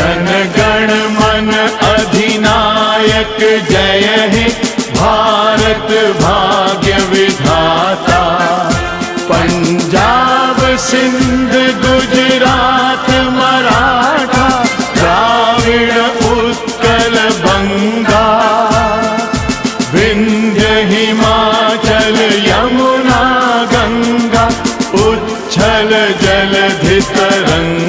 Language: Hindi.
जन गण मन अधिनायक जय हे भारत भाग्य विधाता। पंजाब सिंध गुजरात मराठा द्राविड़ उत्कल बंगा, विंध्य हिमाचल यमुना गंगा उच्छल जलधि तरंगा।